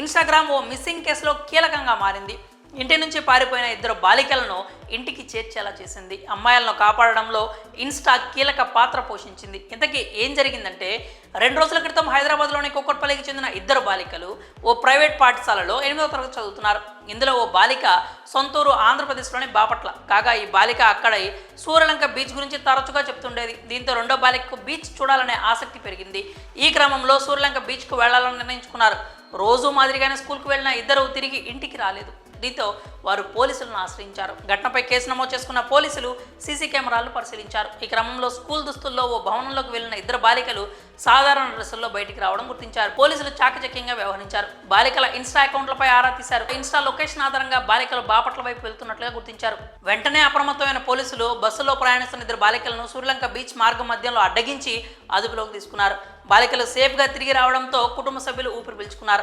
Instagram ఓ missing కేసులో కీలకంగా మారింది. ఇంటి నుంచి పారిపోయిన ఇద్దరు బాలికలను ఇంటికి చేర్చేలా చేసింది. అమ్మాయిలను కాపాడడంలో ఇన్స్టా కీలక పాత్ర పోషించింది. ఇంతకీ ఏం జరిగిందంటే 2 రోజుల క్రితం హైదరాబాద్లోని కూకట్పల్లికి చెందిన ఇద్దరు బాలికలు ఓ ప్రైవేట్ పాఠశాలలో 8వ తరగతి చదువుతున్నారు. ఇందులో ఓ బాలిక సొంతూరు ఆంధ్రప్రదేశ్లోని బాపట్ల. కాగా ఈ బాలిక అక్కడే సూర్యలంక బీచ్ గురించి తరచుగా చెప్తుండేది. దీంతో రెండో బాలికకు బీచ్ చూడాలనే ఆసక్తి పెరిగింది. ఈ క్రమంలో సూర్యలంక బీచ్కు వెళ్లాలని నిర్ణయించుకున్నారు. రోజు మాదిరిగానే స్కూల్కు వెళ్ళిన ఇద్దరు తిరిగి ఇంటికి రాలేదు. దీంతో వారు పోలీసులను ఆశ్రయించారు. ఘటనపై కేసు నమోదు చేసుకున్న పోలీసులు సీసీ కెమెరాలను పరిశీలించారు. ఈ క్రమంలో స్కూల్ దుస్తుల్లో ఓ భవనంలోకి వెళ్లిన ఇద్దరు బాలికలు సాధారణ డ్రెస్సుల్లో బయటికి రావడం గుర్తించారు. పోలీసులు చాకచక్యంగా వ్యవహరించారు. బాలికల ఇన్స్టా అకౌంట్లపై ఆరా తీశారు. ఇన్స్టా లొకేషన్ ఆధారంగా బాలికలు బాపట్ల వైపు వెళ్తున్నట్లుగా గుర్తించారు. వెంటనే అప్రమత్తమైన పోలీసులు బస్సులో ప్రయాణిస్తున్న ఇద్దరు బాలికలను సూర్యలంక బీచ్ మార్గం మధ్యంలో అడ్డగించి అదుపులోకి తీసుకున్నారు. బాలికలు సేఫ్గా తిరిగి రావడంతో కుటుంబ సభ్యులు ఊపిరి పీల్చుకున్నారు.